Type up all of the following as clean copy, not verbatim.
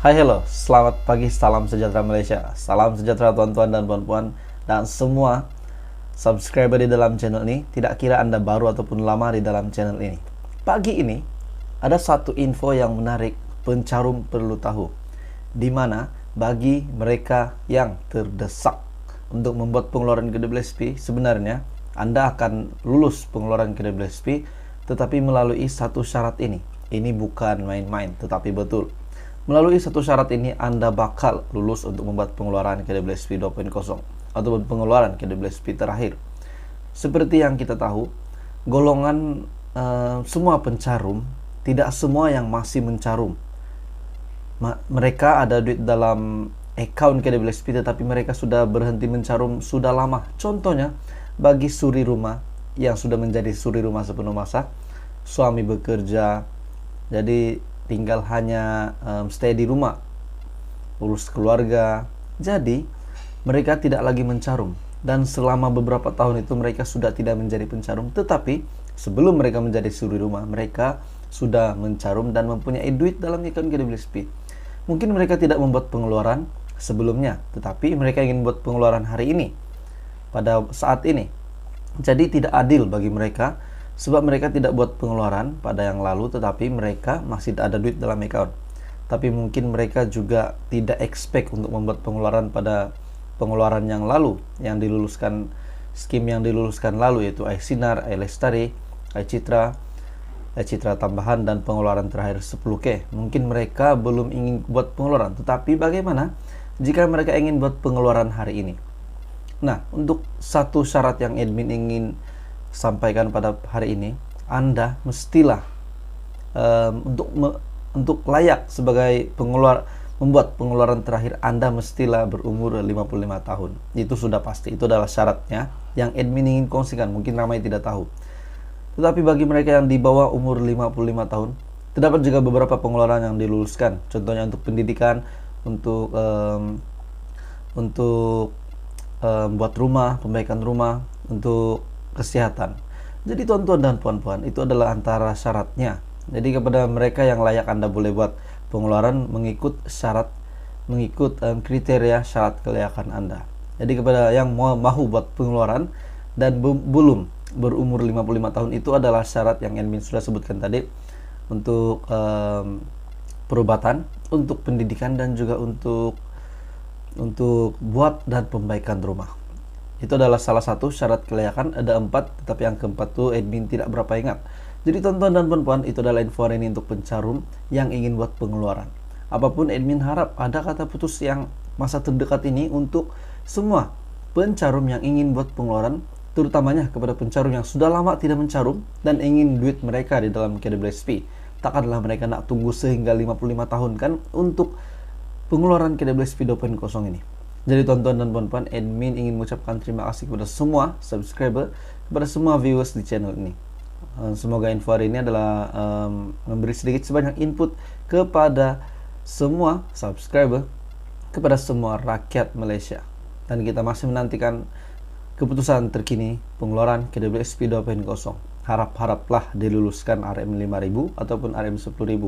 Hai hello, selamat pagi, salam sejahtera Malaysia. Salam sejahtera tuan-tuan dan puan-puan dan semua subscriber di dalam channel ini. Tidak kira Anda baru ataupun lama di dalam channel ini. Pagi ini ada satu info yang menarik pencarum perlu tahu, di mana bagi mereka yang terdesak untuk membuat pengeluaran KWSP, sebenarnya Anda akan lulus pengeluaran KWSP tetapi melalui satu syarat ini. Ini bukan main-main, tetapi betul. Melalui satu syarat ini Anda bakal lulus untuk membuat pengeluaran KWSP 2.0 ataupun pengeluaran KWSP terakhir. Seperti yang kita tahu, golongan semua pencarum, tidak semua yang masih mencarum. Mereka ada duit dalam account KWSP tetapi mereka sudah berhenti mencarum sudah lama. Contohnya, bagi suri rumah yang sudah menjadi suri rumah sepenuh masa, suami bekerja, jadi tinggal hanya stay di rumah, urus keluarga. Jadi mereka tidak lagi mencarum, dan selama beberapa tahun itu mereka sudah tidak menjadi pencarum. Tetapi sebelum mereka menjadi suri rumah, mereka sudah mencarum dan mempunyai duit dalam account KWSP. Mungkin mereka tidak membuat pengeluaran sebelumnya, tetapi mereka ingin membuat pengeluaran hari ini, pada saat ini. Jadi tidak adil bagi mereka, sebab mereka tidak buat pengeluaran pada yang lalu, tetapi mereka masih ada duit dalam account. Tapi mungkin mereka juga tidak expect untuk membuat pengeluaran pada pengeluaran yang lalu, yang diluluskan, skim yang diluluskan lalu, yaitu iSinar, iLestari, iCitra, iCitra tambahan, dan pengeluaran terakhir 10K. Mungkin mereka belum ingin buat pengeluaran, tetapi bagaimana jika mereka ingin buat pengeluaran hari ini? Nah, untuk satu syarat yang admin ingin sampaikan pada hari ini, Anda mestilah untuk layak sebagai membuat pengeluaran terakhir, Anda mestilah berumur 55 tahun. Itu sudah pasti, itu adalah syaratnya yang admin ingin kongsikan. Mungkin ramai tidak tahu. Tetapi bagi mereka yang di bawah umur 55 tahun, terdapat juga beberapa pengeluaran yang diluluskan. Contohnya untuk pendidikan, untuk buat rumah, pembaikan rumah, untuk kesehatan. Jadi tuan-tuan dan puan-puan, itu adalah antara syaratnya. Jadi kepada mereka yang layak, Anda boleh buat pengeluaran mengikut syarat, mengikut kriteria syarat kelayakan Anda. Jadi kepada yang mahu buat pengeluaran dan belum berumur 55 tahun, itu adalah syarat yang admin sudah sebutkan tadi, untuk perubatan, untuk pendidikan, dan juga untuk buat dan pembaikan rumah. Itu adalah salah satu syarat kelayakan. Ada 4, tetapi yang keempat tuh admin tidak berapa ingat. Jadi tonton dan puan-puan, itu adalah info hari ini untuk pencarum yang ingin buat pengeluaran. Apapun, admin harap ada kata putus yang masa terdekat ini untuk semua pencarum yang ingin buat pengeluaran, terutamanya kepada pencarum yang sudah lama tidak mencarum dan ingin duit mereka di dalam KWSP. Takkanlah mereka nak tunggu sehingga 55 tahun kan untuk pengeluaran KWSP 2.0 ini. Jadi tuan-tuan dan puan-puan, admin ingin mengucapkan terima kasih kepada semua subscriber, kepada semua viewers di channel ini. Semoga info hari ini adalah memberi sedikit sebanyak input kepada semua subscriber, kepada semua rakyat Malaysia. Dan kita masih menantikan keputusan terkini pengeluaran KWSP 2.0. Harap-haraplah diluluskan RM5.000 ataupun RM10.000.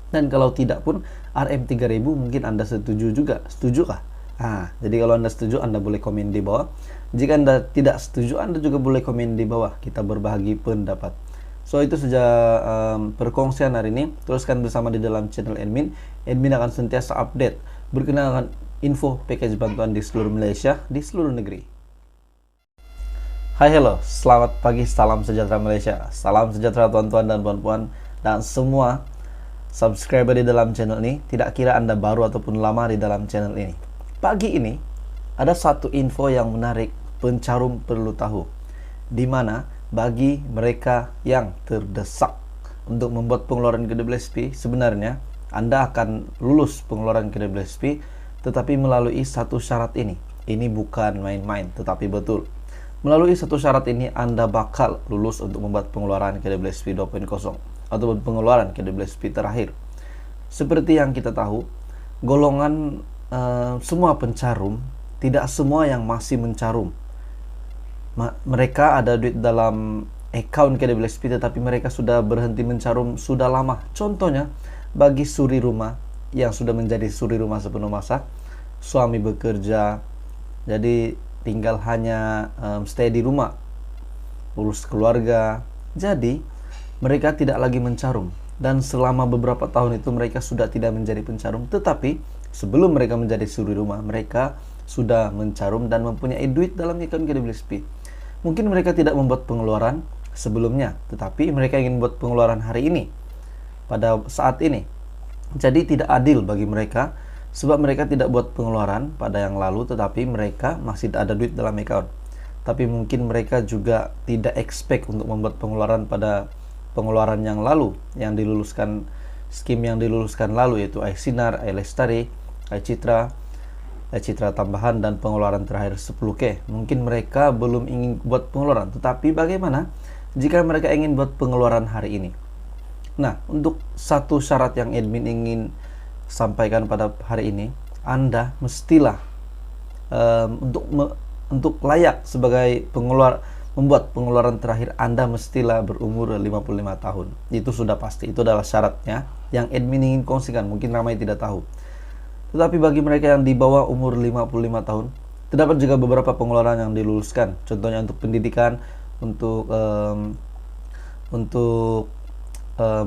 Dan kalau tidak pun RM3.000, mungkin Anda setuju juga. Setujukah? Jadi kalau Anda setuju, Anda boleh komen di bawah. Jika Anda tidak setuju, Anda juga boleh komen di bawah. Kita berbagi pendapat. So itu saja perkongsian hari ini. Teruskan bersama di dalam channel admin. Admin akan sentiasa update berkenaan dengan info package bantuan di seluruh Malaysia, di seluruh negeri. Hai hello, selamat pagi, salam sejahtera Malaysia. Salam sejahtera tuan-tuan dan puan-puan dan semua subscriber di dalam channel ini. Tidak kira Anda baru ataupun lama di dalam channel ini. Pagi ini ada satu info yang menarik pencarum perlu tahu, di mana bagi mereka yang terdesak untuk membuat pengeluaran KWSP, sebenarnya Anda akan lulus pengeluaran KWSP tetapi melalui satu syarat ini. Ini bukan main-main, tetapi betul. Melalui satu syarat ini Anda bakal lulus untuk membuat pengeluaran KWSP 2.0 ataupun pengeluaran KWSP terakhir. Seperti yang kita tahu, golongan semua pencarum, tidak semua yang masih mencarum. Mereka ada duit dalam account KWSP tetapi mereka sudah berhenti mencarum sudah lama. Contohnya, bagi suri rumah yang sudah menjadi suri rumah sepenuh masa. Suami bekerja, jadi tinggal hanya stay di rumah, urus keluarga. Jadi mereka tidak lagi mencarum, dan selama beberapa tahun itu mereka sudah tidak menjadi pencarum. Tetapi sebelum mereka menjadi suri rumah, mereka sudah mencarum dan mempunyai duit dalam account KWSP. Mungkin mereka tidak membuat pengeluaran sebelumnya, tetapi mereka ingin buat pengeluaran hari ini, pada saat ini. Jadi tidak adil bagi mereka, sebab mereka tidak buat pengeluaran pada yang lalu, tetapi mereka masih ada duit dalam account. Tapi mungkin mereka juga tidak expect untuk membuat pengeluaran pada pengeluaran yang lalu, yang diluluskan, skim yang diluluskan lalu, yaitu iSinar, iLestari, iCitra, iCitra tambahan, dan pengeluaran terakhir 10K. Mungkin mereka belum ingin buat pengeluaran, tetapi bagaimana jika mereka ingin buat pengeluaran hari ini? Nah, untuk satu syarat yang admin ingin sampaikan pada hari ini, Anda mestilah untuk layak sebagai membuat pengeluaran terakhir, Anda mestilah berumur 55 tahun. Itu sudah pasti, itu adalah syaratnya yang admin ingin kongsikan. Mungkin ramai tidak tahu. Tetapi bagi mereka yang di bawah umur 55 tahun, terdapat juga beberapa pengeluaran yang diluluskan. Contohnya untuk pendidikan, untuk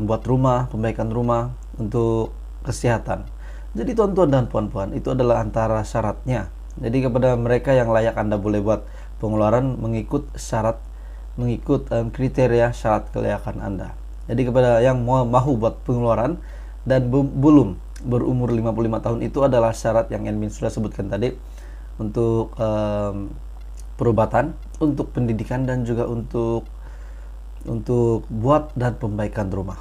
buat rumah, perbaikan rumah, untuk kesehatan. Jadi tuan-tuan dan puan-puan, itu adalah antara syaratnya. Jadi kepada mereka yang layak, Anda boleh buat pengeluaran mengikut syarat, mengikut kriteria syarat kelayakan Anda. Jadi kepada yang mau buat pengeluaran dan belum berumur 55 tahun, itu adalah syarat yang admin sudah sebutkan tadi, untuk perobatan, untuk pendidikan, dan juga untuk buat dan perbaikan rumah.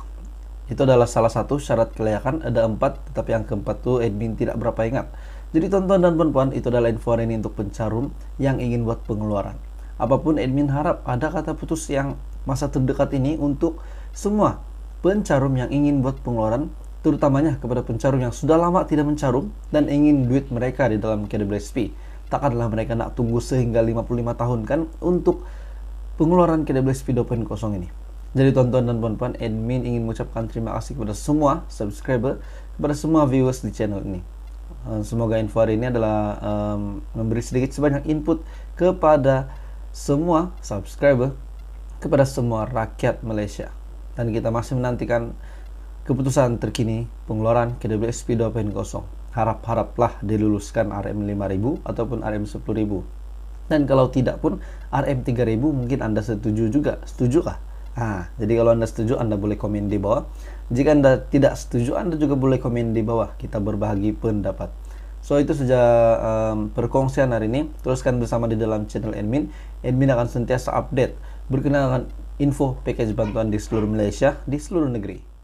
Itu adalah salah satu syarat kelayakan. Ada 4, tetapi yang keempat tuh admin tidak berapa ingat. Jadi tonton dan puan-puan, itu adalah info hari ini untuk pencarum yang ingin buat pengeluaran. Apapun, admin harap ada kata putus yang masa terdekat ini untuk semua pencarum yang ingin buat pengeluaran, terutamanya kepada pencarum yang sudah lama tidak mencarum dan ingin duit mereka di dalam KWSP. Takkanlah mereka nak tunggu sehingga 55 tahun kan untuk pengeluaran KWSP 2.0 ini. Jadi tonton dan puan-puan, admin ingin mengucapkan terima kasih kepada semua subscriber, kepada semua viewers di channel ini. Semoga info hari ini adalah memberi sedikit sebanyak input kepada semua subscriber, kepada semua rakyat Malaysia. Dan kita masih menantikan keputusan terkini pengeluaran KWSP 2.0. Harap-haraplah diluluskan RM5.000 ataupun RM10.000. Dan kalau tidak pun RM3.000, mungkin Anda setuju juga. Setujukah? Jadi kalau Anda setuju, Anda boleh komen di bawah. Jika Anda tidak setuju, Anda juga boleh komen di bawah. Kita berbagi pendapat. So, itu saja perkongsian hari ini. Teruskan bersama di dalam channel admin. Admin akan sentiasa update berkenaan info package bantuan di seluruh Malaysia, di seluruh negeri.